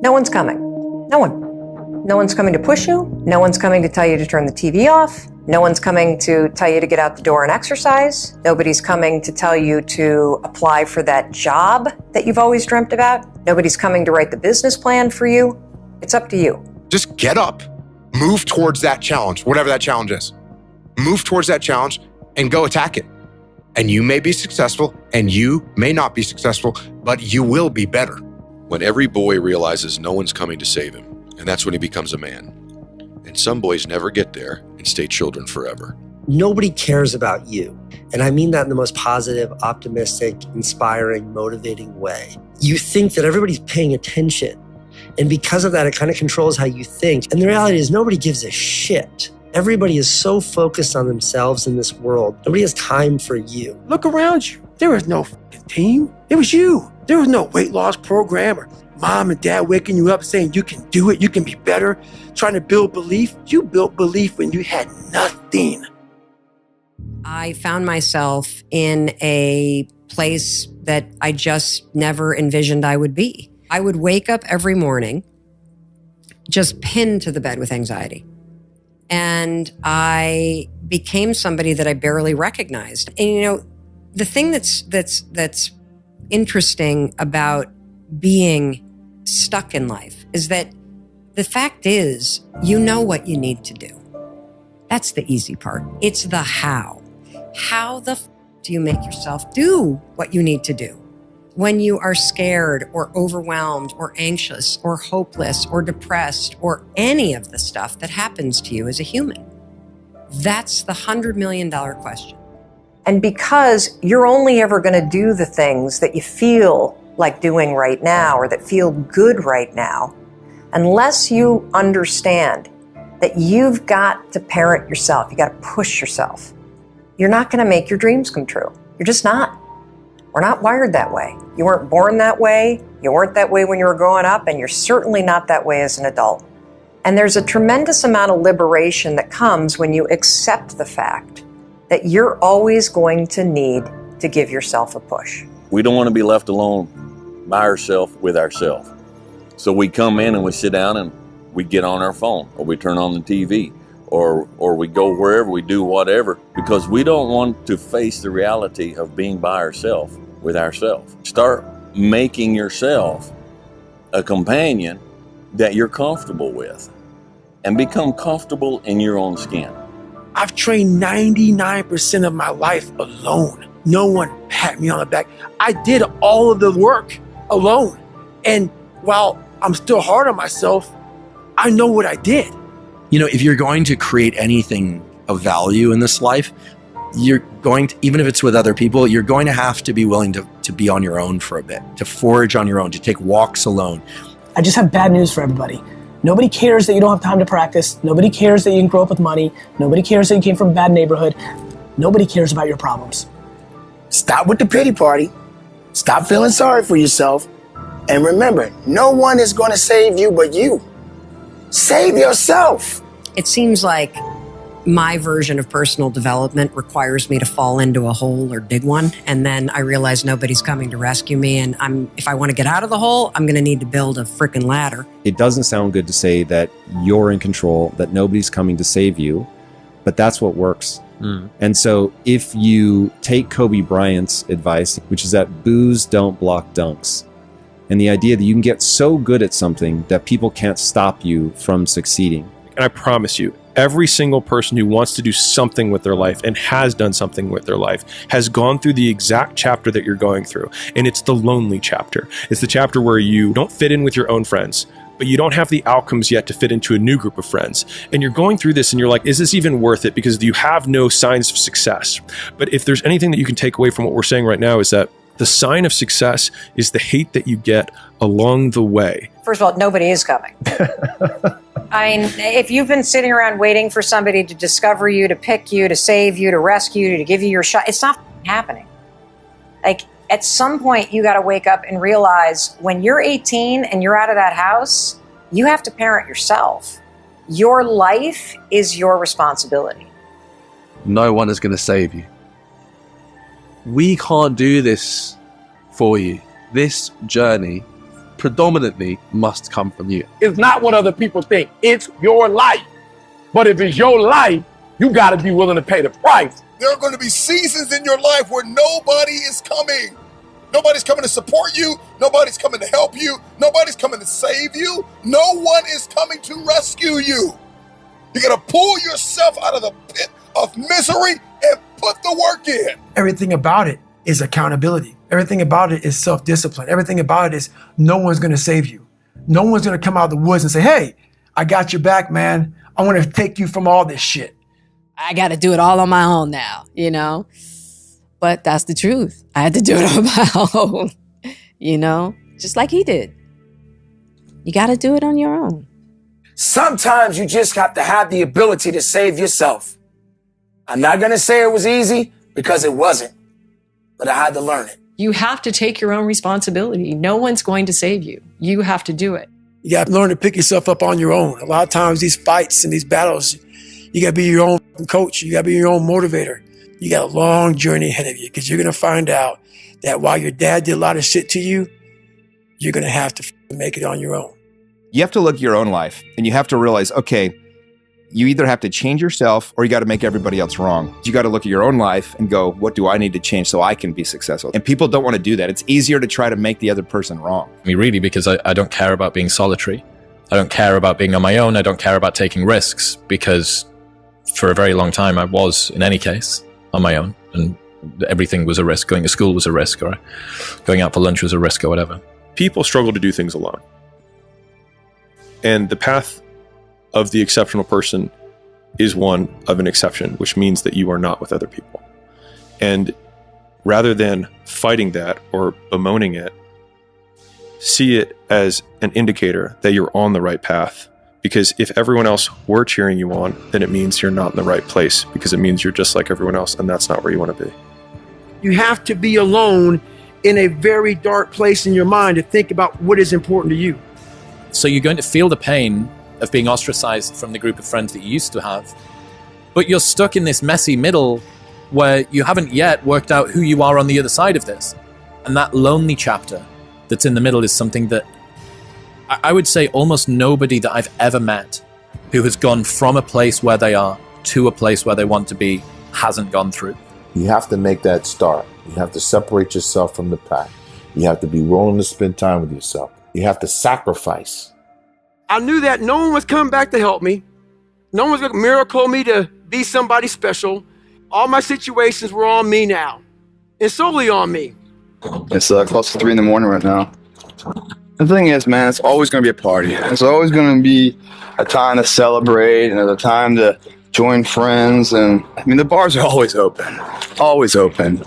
No one's coming. No one. No one's coming to push you. No one's coming to tell you to turn the TV off. No one's coming to tell you to get out the door and exercise. Nobody's coming to tell you to apply for that job that you've always dreamt about. Nobody's coming to write the business plan for you. It's up to you. Just get up, move towards that challenge, whatever that challenge is. Move towards that challenge and go attack it. And you may be successful and you may not be successful, but you will be better. When every boy realizes no one's coming to save him, and that's when he becomes a man. And some boys never get there and stay children forever. Nobody cares about you. And I mean that in the most positive, optimistic, inspiring, motivating way. You think that everybody's paying attention. And because of that, it kind of controls how you think. And the reality is nobody gives a shit. Everybody is so focused on themselves in this world. Nobody has time for you. Look around you. There was no team. It was you. There was no weight loss program or mom and dad waking you up saying you can do it, you can be better, trying to build belief. You built belief when you had nothing. I found myself in a place that I just never envisioned I would be. I would wake up every morning just pinned to the bed with anxiety. And I became somebody that I barely recognized. And you know, the thing that's interesting about being stuck in life is that the fact is, you know what you need to do. That's the easy part. It's the how. How the do you make yourself do what you need to do? When you are scared or overwhelmed or anxious or hopeless or depressed or any of the stuff that happens to you as a human. That's the $100 million question. And because you're only ever going to do the things that you feel like doing right now or that feel good right now, unless you understand that you've got to parent yourself, you got to push yourself, you're not going to make your dreams come true. You're just not. We're not wired that way. You weren't born that way. You weren't that way when you were growing up, and you're certainly not that way as an adult. And there's a tremendous amount of liberation that comes when you accept the fact that you're always going to need to give yourself a push. We don't want to be left alone by ourselves with ourselves. So we come in and we sit down and we get on our phone, or we turn on the TV, or we go wherever, we do whatever, because we don't want to face the reality of being by ourselves with ourselves. Start making yourself a companion that you're comfortable with and become comfortable in your own skin. I've trained 99% of my life alone. No one pat me on the back. I did all of the work alone. And while I'm still hard on myself, I know what I did. You know, if you're going to create anything of value in this life, you're going to, even if it's with other people, you're going to have to be willing to be on your own for a bit, to forage on your own, to take walks alone. I just have bad news for everybody. Nobody cares that you don't have time to practice. Nobody cares that you didn't grow up with money. Nobody cares that you came from a bad neighborhood. Nobody cares about your problems. Stop with the pity party. Stop feeling sorry for yourself. And remember, no one is going to save you but you. Save yourself. It seems like my version of personal development requires me to fall into a hole or dig one. And then I realize nobody's coming to rescue me. And if I want to get out of the hole, I'm going to need to build a freaking ladder. It doesn't sound good to say that you're in control, that nobody's coming to save you, but that's what works. And so if you take Kobe Bryant's advice, which is that boos don't block dunks, and the idea that you can get so good at something that people can't stop you from succeeding. And I promise you, every single person who wants to do something with their life and has done something with their life has gone through the exact chapter that you're going through. And it's the lonely chapter. It's the chapter where you don't fit in with your own friends, but you don't have the outcomes yet to fit into a new group of friends. And you're going through this and you're like, is this even worth it? Because you have no signs of success. But if there's anything that you can take away from what we're saying right now, is that the sign of success is the hate that you get along the way. First of all, nobody is coming. I mean, if you've been sitting around waiting for somebody to discover you, to pick you, to save you, to rescue you, to give you your shot, it's not happening. Like, at some point, you got to wake up and realize when you're 18 and you're out of that house, you have to parent yourself. Your life is your responsibility. No one is going to save you. We can't do this for you. This journey predominantly must come from you. It's not what other people think. It's your life. But if it's your life, you got to be willing to pay the price. There are going to be seasons in your life where nobody is coming. Nobody's coming to support you. Nobody's coming to help you. Nobody's coming to save you. No one is coming to rescue you. You got to pull yourself out of the pit of misery and put the work in. Everything about it is accountability. Everything about it is self-discipline. Everything about it is no one's going to save you. No one's going to come out of the woods and say, hey, I got your back, man. I want to take you from all this shit. I got to do it all on my own now, you know? But that's the truth. I had to do it on my own, you know? Just like he did. You got to do it on your own. Sometimes you just have to have the ability to save yourself. I'm not going to say it was easy because it wasn't, but I had to learn it. You have to take your own responsibility. No one's going to save you. You have to do it. You got to learn to pick yourself up on your own. A lot of times these fights and these battles, you got to be your own coach. You got to be your own motivator. You got a long journey ahead of you because you're going to find out that while your dad did a lot of shit to you, you're going to have to make it on your own. You have to look at your own life and you have to realize, okay, you either have to change yourself or you got to make everybody else wrong. You got to look at your own life and go, what do I need to change so I can be successful? And people don't want to do that. It's easier to try to make the other person wrong. I mean, really, because I don't care about being solitary. I don't care about being on my own. I don't care about taking risks because for a very long time I was, in any case, on my own. And everything was a risk. Going to school was a risk, or going out for lunch was a risk, or whatever. People struggle to do things alone. And the path of the exceptional person is one of an exception, which means that you are not with other people. And rather than fighting that or bemoaning it, see it as an indicator that you're on the right path. Because if everyone else were cheering you on, then it means you're not in the right place, because it means you're just like everyone else, and that's not where you want to be. You have to be alone in a very dark place in your mind to think about what is important to you. So you're going to feel the pain of being ostracized from the group of friends that you used to have, but you're stuck in this messy middle where you haven't yet worked out who you are on the other side of this. And that lonely chapter that's in the middle is something that I would say almost nobody that I've ever met who has gone from a place where they are to a place where they want to be hasn't gone through. You have to make that start. You have to separate yourself from the pack. You have to be willing to spend time with yourself. You have to sacrifice. I knew that no one was coming back to help me. No one's going to miracle me to be somebody special. All my situations were on me now, and solely on me. It's close to 3 in the morning right now. The thing is, man, it's always going to be a party. It's always going to be a time to celebrate and a time to join friends. And I mean, the bars are always open. Always open.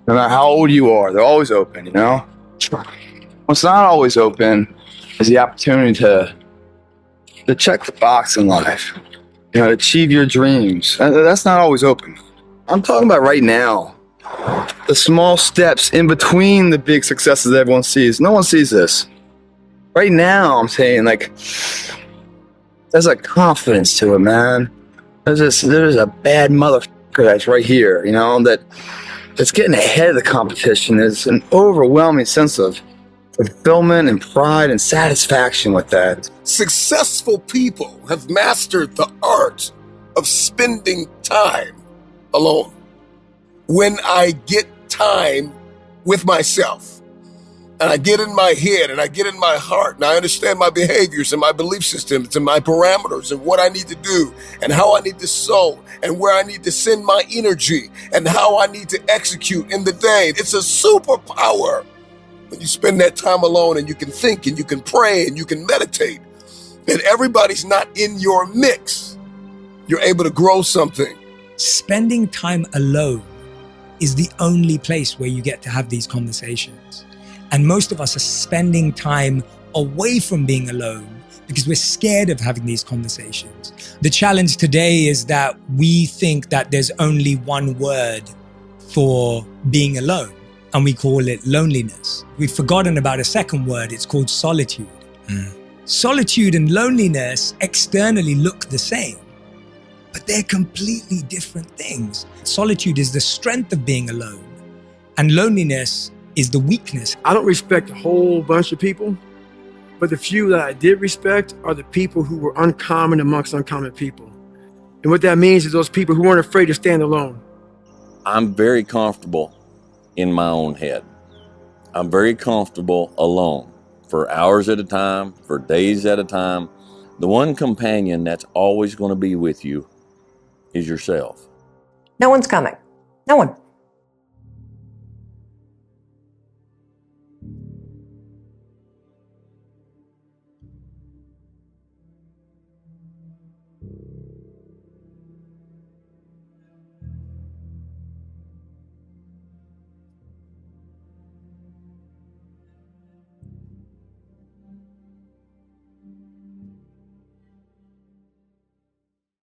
No matter how old you are, they're always open, you know? What's not always open is the opportunity to check the box in life, you know, to achieve your dreams. That's not always open. I'm talking about right now. The small steps in between the big successes that everyone sees. No one sees this. Right now, I'm saying, like, there's a confidence to it, man. There's a bad motherfucker that's right here, you know, that's getting ahead of the competition. There's an overwhelming sense of fulfillment and pride and satisfaction with that. Successful people have mastered the art of spending time alone. When I get time with myself, and I get in my head and I get in my heart and I understand my behaviors and my belief systems and my parameters and what I need to do and how I need to sow and where I need to send my energy and how I need to execute in the day. It's a superpower when you spend that time alone and you can think and you can pray and you can meditate, and everybody's not in your mix. You're able to grow something. Spending time alone is the only place where you get to have these conversations. And most of us are spending time away from being alone because we're scared of having these conversations. The challenge today is that we think that there's only one word for being alone, and we call it loneliness. We've forgotten about a second word. It's called solitude. Solitude and loneliness externally look the same, but they're completely different things. Solitude is the strength of being alone, and loneliness is the weakness. I don't respect a whole bunch of people But the few that I did respect are the people who were uncommon amongst uncommon people. And what that means is those people who weren't afraid to stand alone. I'm very comfortable in my own head. I'm very comfortable alone for hours at a time, for days at a time. The one companion that's always going to be with you is yourself. No one's coming. No one.